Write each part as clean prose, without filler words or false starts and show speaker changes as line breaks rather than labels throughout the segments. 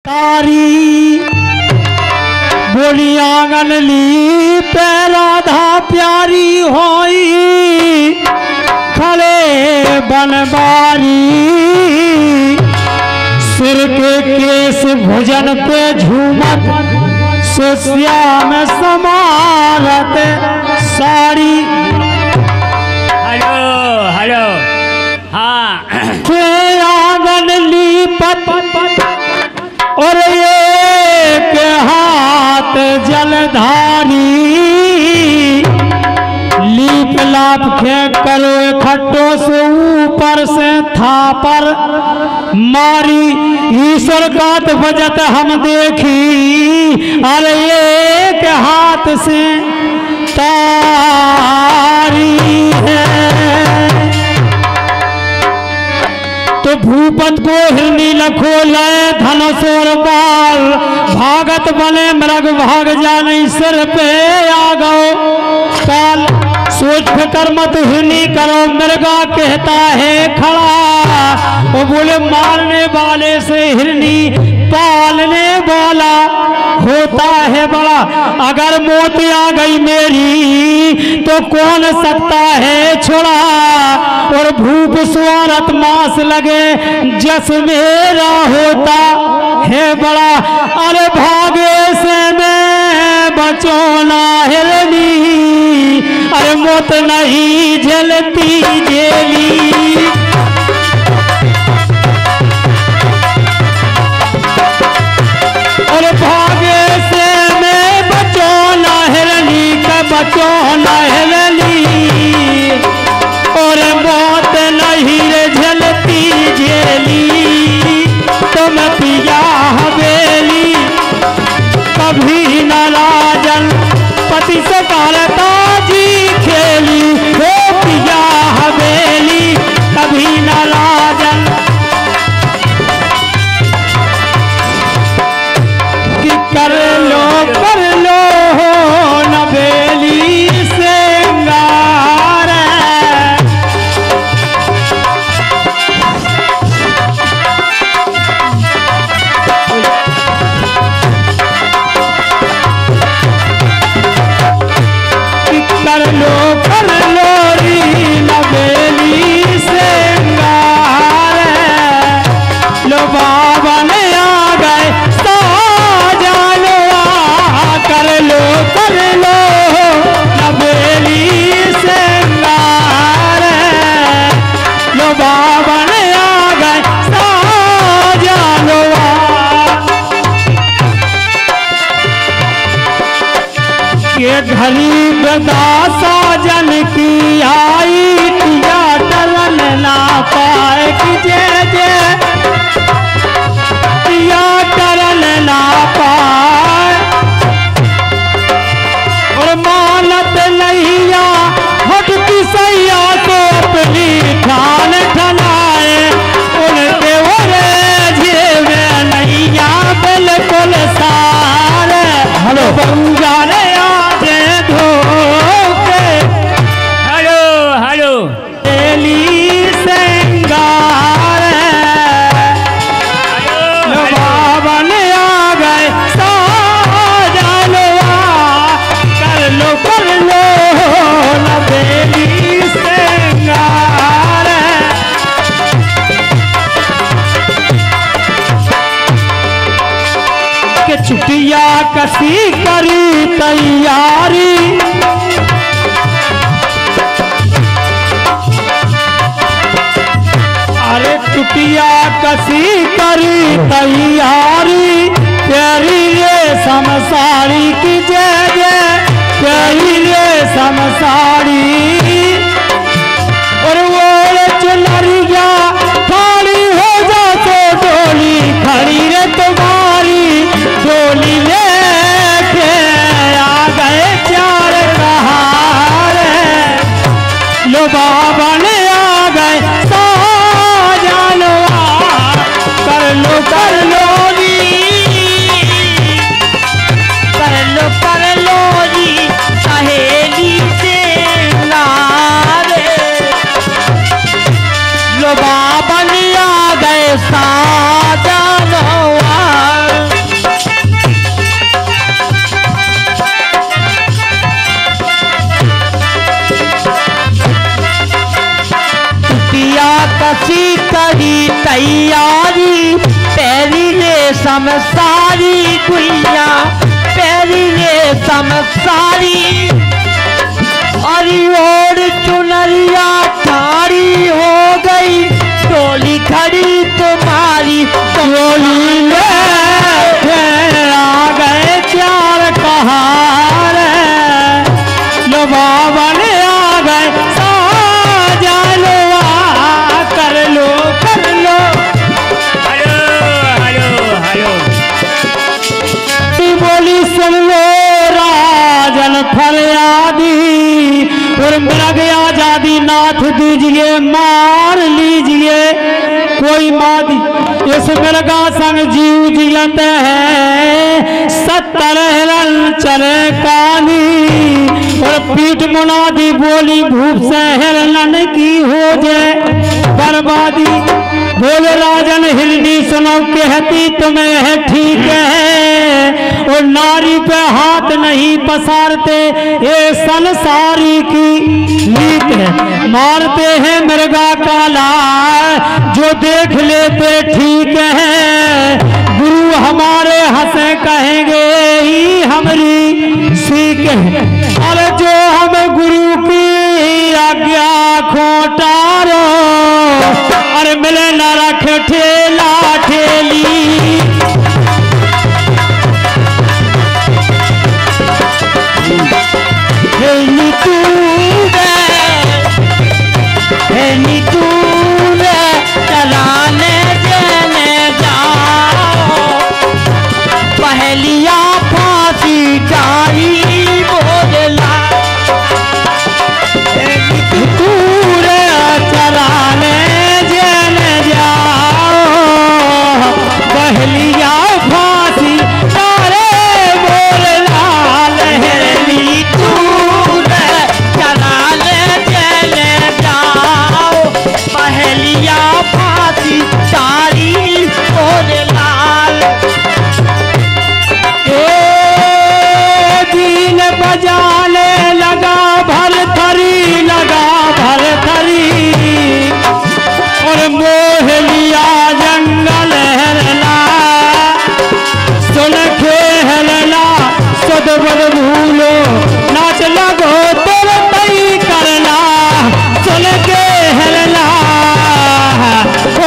तारी बोली आंगन ली पे राधा प्यारी होई खड़े बनबारी सिर के केस भुजन पे झूमत से श्याम समारत साड़ी।
हेलो हेलो हाँ
के आंगन ली पत और एक हाथ जलधारी लीप लाप फेंक करो खट्टो से ऊपर से थापर मारी ईश्वर गात बजत हम देखी अरे एक हाथ से तारी है। तो भूपत को हिरनी लखो लय धनुषोर बाल भागत बने मृग भाग जाने सिर पे आ गो काल सोच फिकर मत हिरनी करो मृगा कहता है खड़ा वो बोले मारने वाले से हिरनी पालने वाला होता है बड़ा। अगर मौत आ गई मेरी तो कौन सकता है छोड़ा और भूप स्वारत मास लगे जस मेरा होता है बड़ा। अरे भागे से मैं बचो ना हिरनी अरे मौत नहीं झेलती जेली। और भागे से मैं बचो ना हिरनी का बचो ना हिरनी और मौत नहीं रे झलती जेली। तुम पिया हवेली कभी न राजन पति से करता जी खेली हो पिया हवेली कभी न राजन कि कर लो नवेली सिंगार। कि कर लो री नवेली सिंगार। लो बाबा ने आ गए कर लो नवेली सिंगार। लो बाबा ने आ गए साजनवा। ये घड़ी बदा साजन की आई किया टलन ना पाए कि जे किया टलन ना पाए और मानत नैया हटती सैया तो अपनी ठान ठनाए उनके ओरे जेवे नैया बिल्कुल सारे हेलो बंजारे आजे धोके
हेलो हेलो
तेली सिंगार। लो बाबा ने आ गए साजनवा कर लो नवेली सिंगार। के छुट्टिया कसी करी तैयारी अरे छुट्टिया कसी करी तैयारी प्यारी रे समसारी की जय जय प्यारी रे समसारी। और वो चुनरिया खाली हो जा तो डोली खड़ी रे तुम्हारी डोली लेके आ गए चार कहार। लो बाबा ने आ गए साजनवा कर लो जी सहेली से
तैयारी पैरी ने समसारी गुइया पैरी ने समसारी अरी और चुनरिया ठाड़ी हो गई टोली खड़ी तुम्हारी
टोली में आ गए चार कहार लो बाबा ने आ गए साजा लो कर लो कर लो।
हेलो हेलो हेलो
बोली सुन लो राजन फरियादी और मृग आजादी नाथ दीजिए मार लीजिए कोई मादी इस मृगा संग जीव जियत है 70 हिरण चले काली और पीठ मुनादी बोली भूप से हिरण की हो जाए बर्बादी। बोले राजन हिरनी सुनो कहती तुम्हें है ठीक है और नारी पे हाथ नहीं पसारते ये संसारी की नीत है मारते हैं मृगा काला जो देख लेते ठीक है गुरु हमारे हंसे कहेंगे ही हमारी सीख है अरे जो हम गुरु की आज्ञा खोटारो अरे मिले न रख ठेला ठेली।
चलाने देने जाओ पहलिया फांसी जारी बोला
चलाने देने जाओ पहलिया फांसी तारे बोलना
लहरी दूर चलाने देने जाओ पहलिया फांसी सारी बोले लाल
दीन बजाने लगा भरथरी और मोह लिया जंगल हरला सुन खेलना सद बद भूलो नाच लगो तुर तई करना सुन के हरला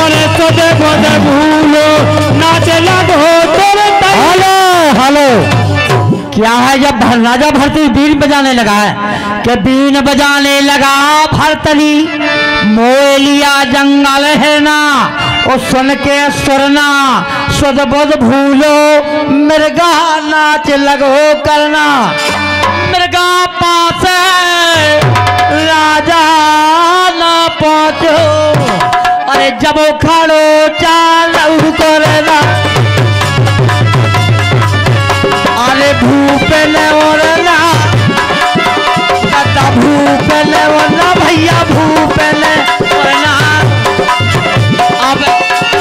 और सद बद भूलो नाच लगो तुर तई।
हेलो हेलो क्या है जब राजा भरतरी बीन बजाने लगा है कि बीन बजाने लगा भरतरी मोह लिया जंगल है ना और सुन के सुरना सुध बुध भूलो मृगा नाच लगो करना मृगा पास राजा ना पहुंचो अरे जब खड़ो चालू करना अरे भूपेल ओरना दादा भूपेल ओरना भैया भूपेल ओरना अब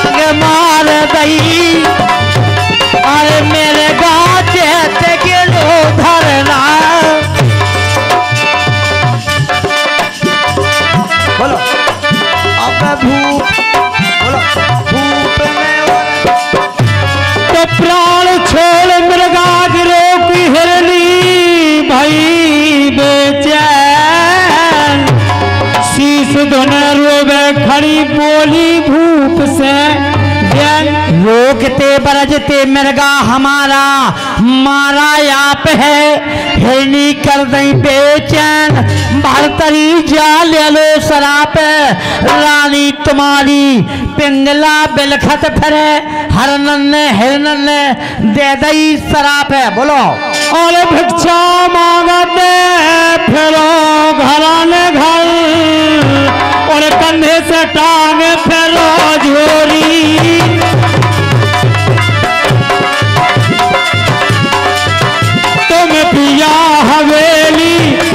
आगे मार दई अरे मेरे गाचे ते गिलो धरना बोलो अब भूप बोलो भूपेल
तो प्राण छोड़ मृगा गिरो की हिरनी भाई बेचैन शीश धुन रोवे खड़ी बोली भूप से
रोकते बरजते मृगा हमारा मारा आप है हिरनी कर दई बेचैन भरतरी जा ले लो शराप रानी तुम्हारी पिंगला बिलखत फिरे हरनन ने हिरनन ने दे दई शराप है बोलो
और भिक्षा मांगते फिरो घराने घर और कंधे से टांग फिरो झोली तुम पिया हवेली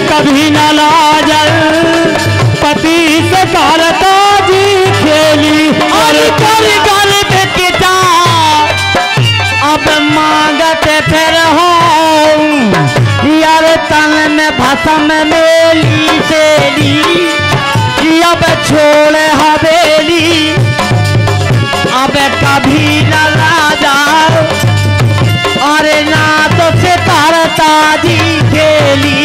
कभी न लाजल पति से करता जी खेली
और कर गल बेटा अब मांगते फिर हो यार तन में भसम मेली सेली अब छोड़ हवेली भी न राजा और ना तो से तारता जी खेली।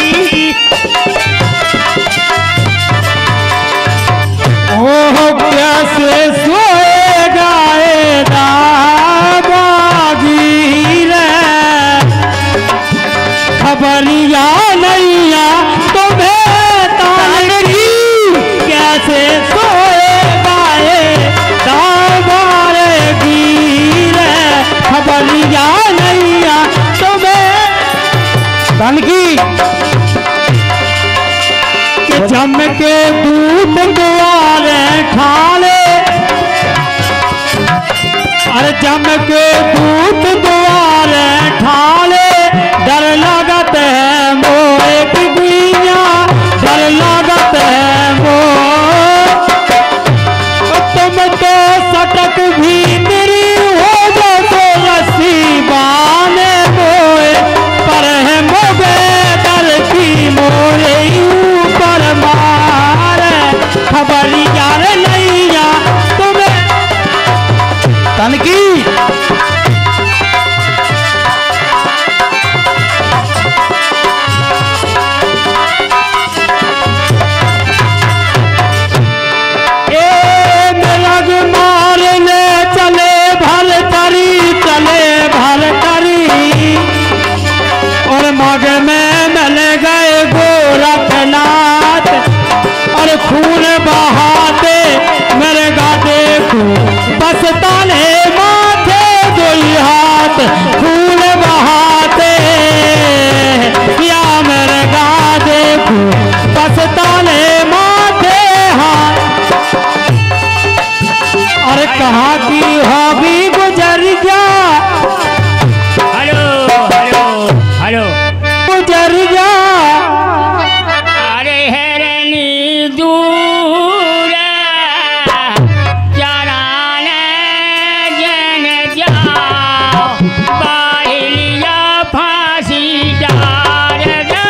ओह कैसे सोएगा ए बागी रे, खबरिया नैया तुम्हें तान की, कैसे सोएगा ए बागी रे, खबरिया नैया तुम्हें तान की। जम के दूध द्वारे ठाले, अरे जम के दूध द्वारे ठाले, डर लगत है मोए की गुइया, डर लगत है मो। तुम तो सटक भी मेरी हो जो तो रस्सी बाने मोए, पर है मोगे डर की मोरे ऊपर मारे, खबरिया रे नैया तुम्हें
तन की।
मारने चले भर करी, और मग में मिल गए गोरखनाथ, और खून बहाते मेरे गाते को बस ताले माथे दोई हाथ, खून बहाते या मेरे गाते को बस ताले माथे हाथ। अरे कहाँ की हॉबी गुजर जा,
हेलो हेलो हेलो
गुजर जा।
अरे हेरनी दूर चराने जन जाओ, बाहिलिया फांसी डार दे।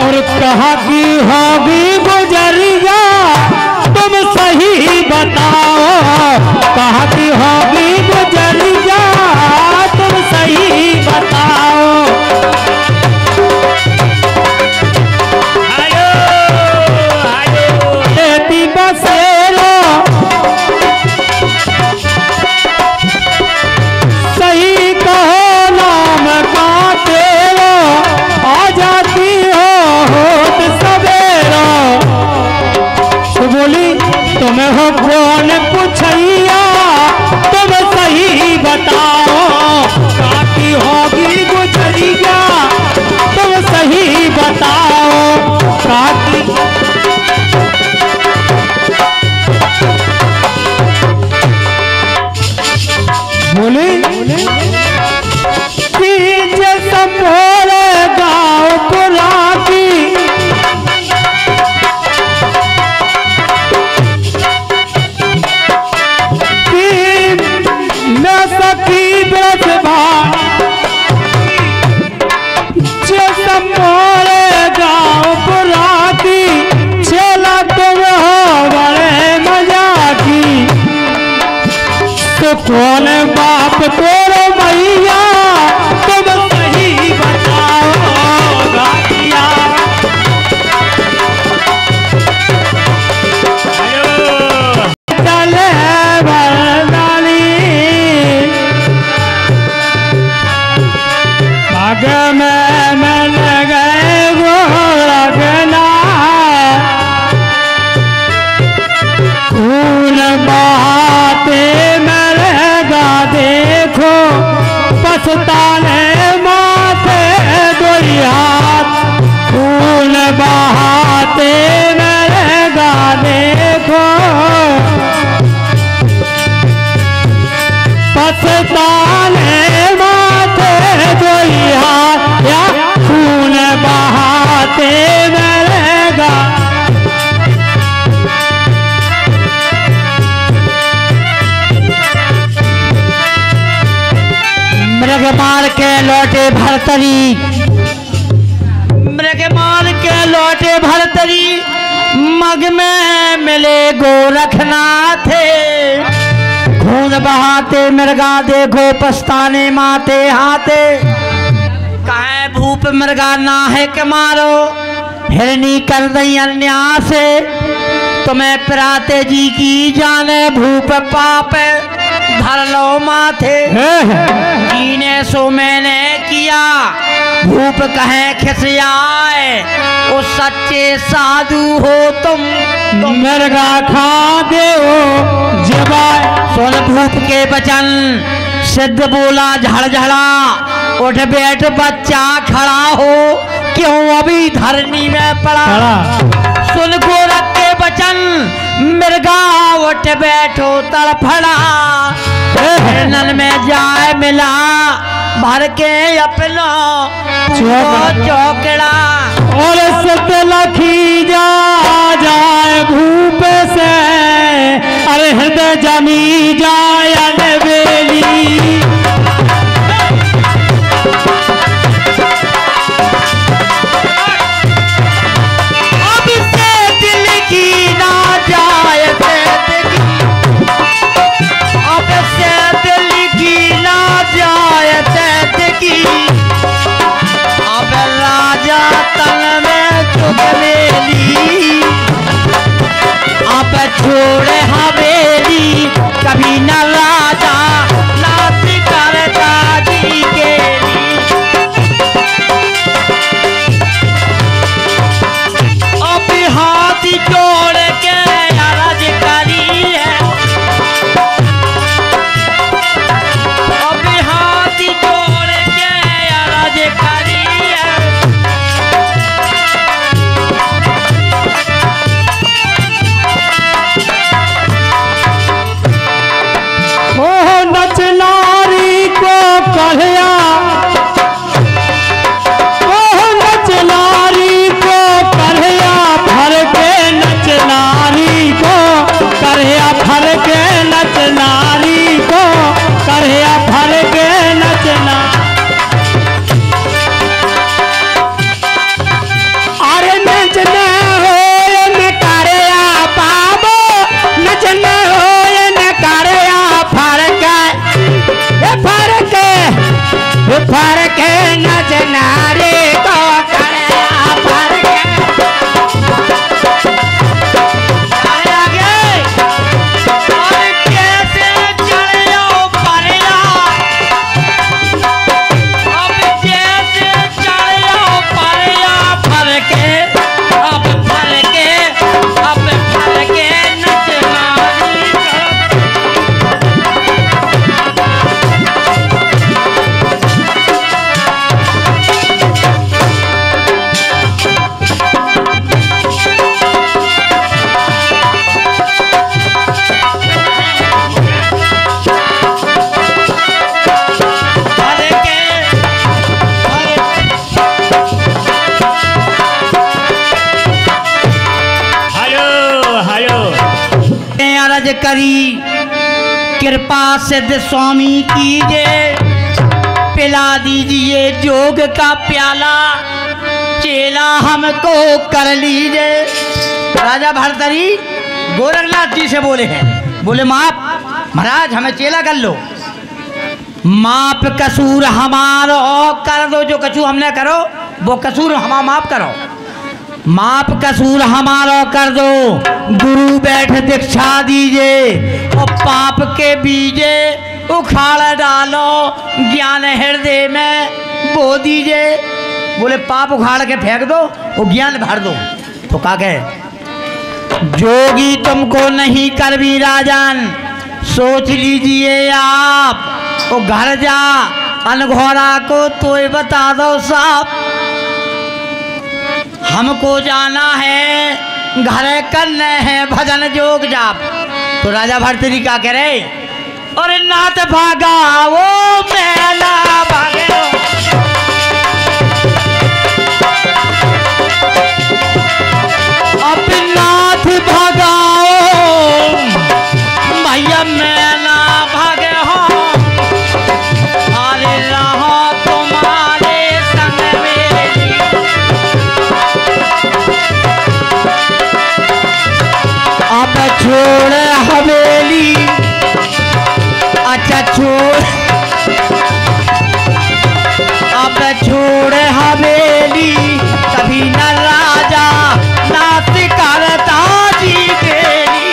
और कहाँ की हॉबी गुजर जा, तुम सही बताओ, कहाँ की हॉबी गुजर जा, तुम सही बताओ।
हेलो हेलो
खेती बसेरो सही कहो नाम का तेरो, आ जाती होत सवेरो। तो बोली तुम्हें हो कौन पूछैया, तुम सही बताओ, काकी होगी गुजरिया, तुम सही बताओ काकी। बोली तीज संभोले गाँव पुरा की, मैं सखी ब्रज संभोले गाँव पुरा की, छेला तुम हो बड़े मजा की। तो कौन बाप तोरो मैया, तुम सही बताओ गातिया। चले बरदानी भाग में मिल गए गोरखना, खून बहाते मरेगा देखो, पछताने माथे दोई हाथ, खून बहाते मरेगा देखो, पछताने माथे दोई हाथ, या खून बहाते मरेगा।
मृग मार के लौटे भरतरी, मृग मार के लौटे भरतरी, मग में मिले गोरखनाथ, खून बहाते मृगा देखो पछताने माते हाथे। कहे भूप मृगा ना है के मारो, हिरनी कर दई अन्यास, तुम्हें पिराते जी की जाने भूप पाप धर लो माथे। कीने सो मैंने किया भूप कहे खिसियाए, ओ सच्चे साधु हो तुम
मृगा खा दे जबाए।
सुन भूप के वचन सिद्ध बोला झड़झड़ा, उठ बैठ बच्चा खड़ा हो, क्यों अभी धरनी में पड़ा। सुन गोरख के वचन मृगा उठ बैठो तड़फड़ा, नल में जाए मिला भर के अपना चौकड़ा।
और सत लखी जा जाए भूप से, अरे हृदय जमी जाए अलबेली।
अब से दिल की ना जाए अब से दिल की ना जाए की, अब राजा तन में चुगलेली, अब छोड़े हवेली कभी न राजा नाच करता जी के लिए। अब हाथ जोड़ के अरज करी है, अब हाथ जोड़ के अरज करी है।
ओह नच नारी को कढ़िया, ओह नच नारी को कढ़िया भर के नच नारी को, कढ़िया भर के नच नारी को, कढ़िया भर के नचना। अरे नचना हो न कढ़िया बाबो, नचना हो न कढ़िया फरक फरक नच नारी को कढ़िया फरक।
और कैसे चढ़ो परिया, अब कैसे चढ़ो परिया फरके, अब फरके नच नारी
हेलो हेलो
अर्ज करी कृपा सिद्ध स्वामी कीजिए, पिला दीजिए जोग का प्याला, चेला हमको कर लीजिए। राजा भरतरी गोरखनाथ जी से बोले हैं, बोले माप महाराज हमें चेला कर लो, माप कसूर हमारो कर दो, जो कसूर हमने करो वो कसूर हमारा माफ करो, माप कसूर हमारा कर दो, गुरु बैठ दीक्षा दीजिए, और पाप के बीजे उखाड़ डालो, ज्ञान हृदय में बो दीजिए। बोले पाप उखाड़ के फेंक दो और ज्ञान भर दो। तो क्या कहे जोगी तुमको नहीं कर भी राजन, सोच लीजिए आप, वो घर जा अनघोरा को तो बता दो साहब, हमको जाना है घर करने हैं भजन जोग जाप। तो राजा भरतरी क्या करे, और नाथ भागा वो मेला भागे, अब नाथ भगाओ भैया मेला भागे हो, अरे रहो तुम्हारे संग में छोड़ हवेली, अच्छा छोड़, अब छोड़ हवेली, कभी न राजा नाच करता जी बेली।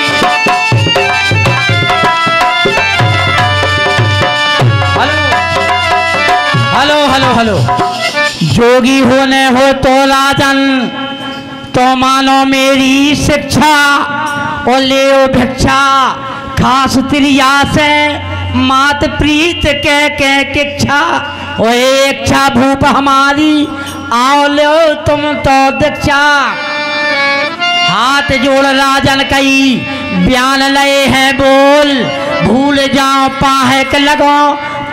हेलो हेलो हेलो, जोगी होने हो तो राजन, तो मानो मेरी शिक्षा और ले भिक्षा, खास त्रिया से मात प्रीत के किच्छा, ओ इच्छा भूप हमारी आओ लो तुम तो दीक्षा। हाथ जोड़ राजन कई बयान लए हैं बोल, भूल जाओ पाहक लगो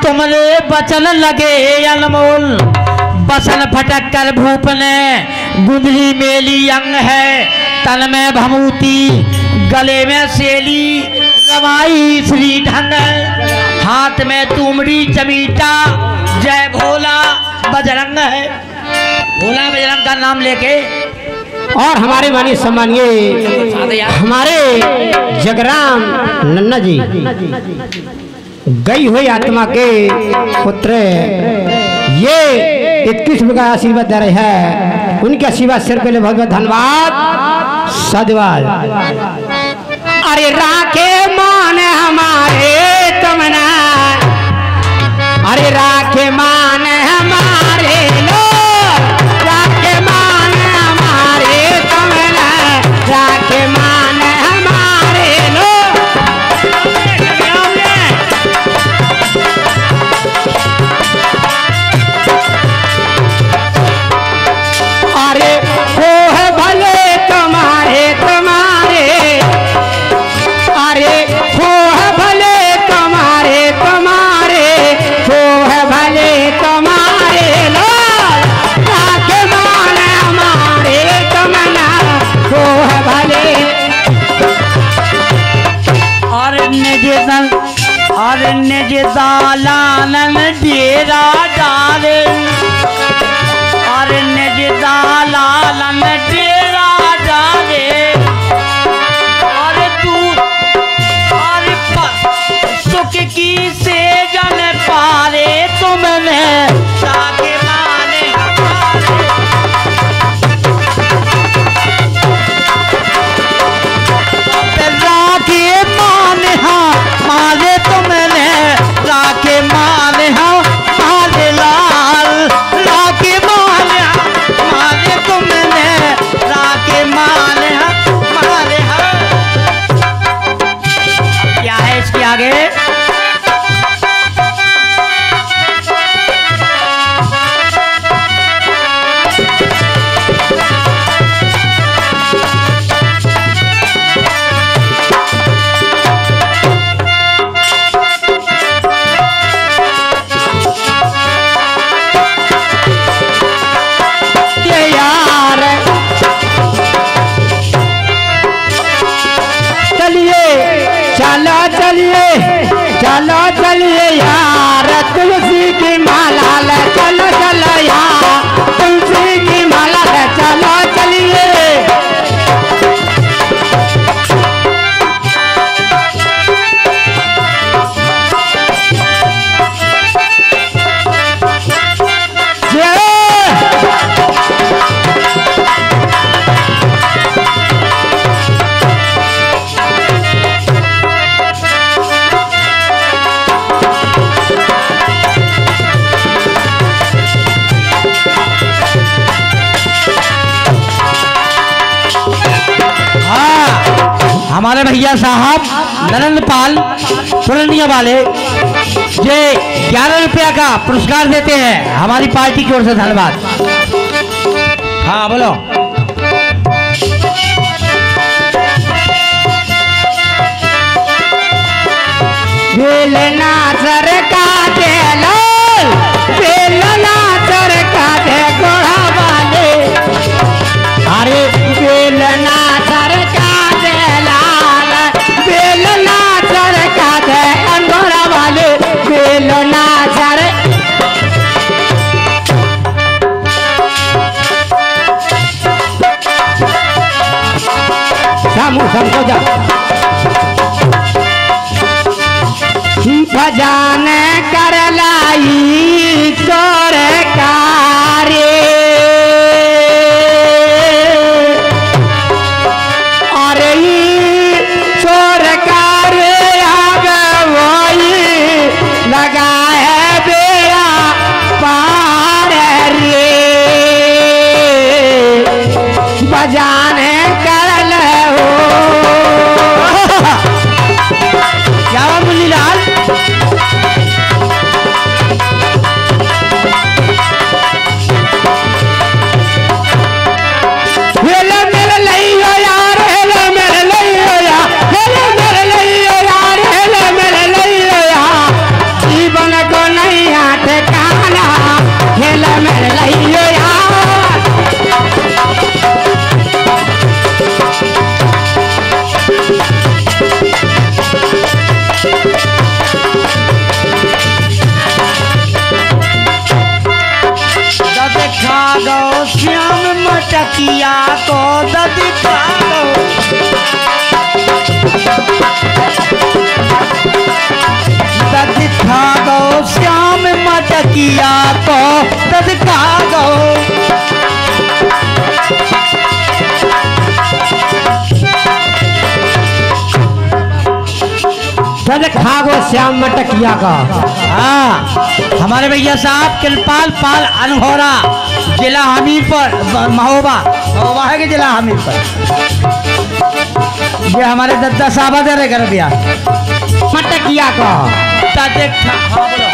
तुमरे बचन लगे अनमोल। बसन फटक कर भूप ने गुंदली मेली अंग है, तन में भमूती गले में सेली, रवाई श्री ढंग, हाथ में तुमड़ी चमीटा, जय भोला बजरंग है। भोला बजरंग का नाम लेके
और हमारे माननीय सम्मानीय हमारे जगराम नन्ना जी गई हुई आत्मा के पुत्र ये 21 रुपये का आशीर्वाद दे रहे हैं, उनके आशीर्वाद सिर पे बहुत बहुत धन्यवाद साधुवाद। अरे राखे मान हमारे तुमना, अरे राखे मान हमारे लो, राखे मान हमारे तुमना, राखे मान हमारे लो। अरे हो है भले तुम्हारे तुम्हारे, अरे हो है भले तुम्हारे तुम्हारे, हो है भले तुम्हारे लो, राखे मान हमारे तुमना, हो है भले।
और निज दालानन डेरा डाले, और निज दालानन डेरा डाले, और तू और सुख की सेजन पारे तुमने, राखे माने हमारे, राखे माने हमारे तुमने, राखे माने हमारे लाल, राखे माने हमारे तुमने, राखे माने हमारे। क्या है इसके आगे?
ये यार चलिए चलो चलिए चलो चलिए यार, तुलसी की माला ले चलो चलो यार, तुलसी की माला ले चलो चलिए।
हमारे भैया साहब नरेंद्र पाल पूर्णिया वाले ये 11 रुपया का पुरस्कार देते हैं हमारी पार्टी की ओर से, धन्यवाद। हाँ बोलो।
बेलना सरका दे लाल, बेलना सरका दे गोड़ा वाले, अरे बेलना सरका दे लाल, बेलना सरका दे अंगोड़ा वाले, बेलना सर। समझो जा
दद खा गो श्याम मटकिया को दद खा गो दद खा गो श्याम मटकिया को दद खा गो
दद खा गो श्याम मटकिया का।
हाँ, हमारे भैया साहब कृपाल पाल अनहोरा, जिला हमीरपुर, महोबा महोबा है कि जिला हमीरपुर। ये हमारे दद्दा साहब दे रहे कर दिया
मटकिया का।
हाँ, बोलो।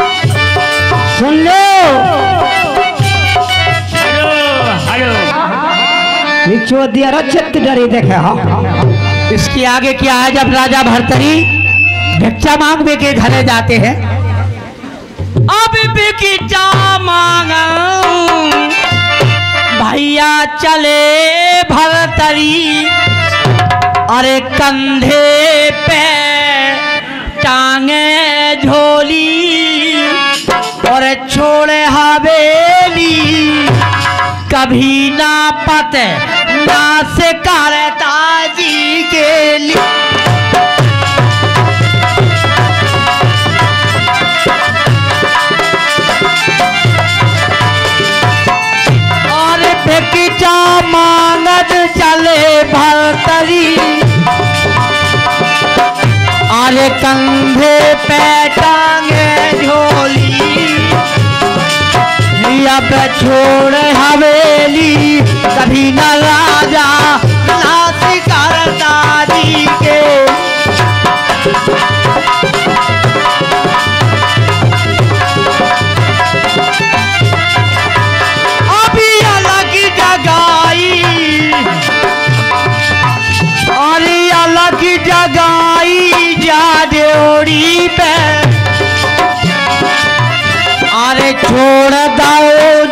सुन लो
हेलो
निचो दिया चित्त डरी देखे हो।
इसके आगे क्या है? जब राजा भरतरी भिक्षा मांगने के घरे जाते हैं, अब भिक्षा मांग भैया चले भरतरी, अरे कंधे पे टांगे झोली और छोड़े हवेली, कभी ना पते ना से करता जी के लिए। और भिक्षा मांगत चले भरतरी, अरे कंधे पे टांगे झोली, अब छोड़ हवेली, कभी न राजा ना करता जी के। अभी अलग जगाई और अलग जगाई जा जोड़ी पे, अरे छोड़ दो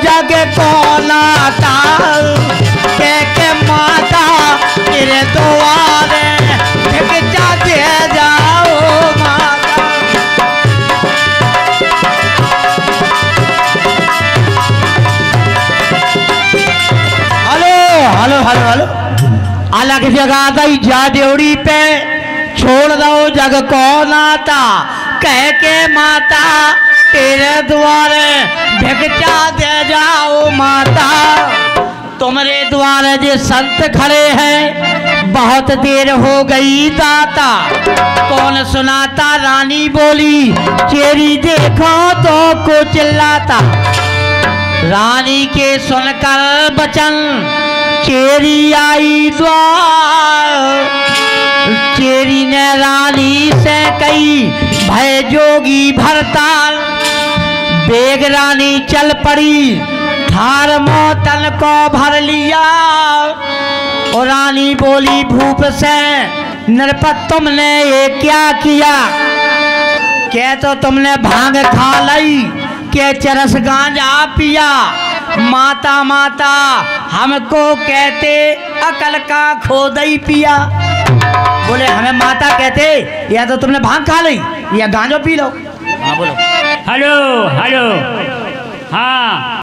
जग को नाता, के माता तेरे द्वारे भिक्षा दे जाओ माता। हेलो हेलो हेलो हेलो, अलग जगह गई जा ड्योड़ी पे, छोड़ दो जग को नाता, कह के माता तेरे द्वारे भिक्षा दे जाओ माता। तुम्हारे द्वारे जो संत खड़े हैं, बहुत देर हो गई दाता, कौन सुनाता? रानी बोली चेरी देखो तो को चिल्लाता। रानी के सुनकर बचन चेरी आई द्वार, चेरी ने रानी से कही भय जोगी भरताल, बेग रानी चल पड़ी, थार मोतन को भर लिया। और रानी बोली भूप से नरपत तुमने ये क्या किया? क्या तो तुमने भांग खा ली, के चरस गांजा पिया। माता माता हमको कहते अकल का खोदई पिया। बोले हमें माता कहते, या तो तुमने भांग खा ली या गांजो पी लो। हाँ बोलो।
हेलो हेलो हाँ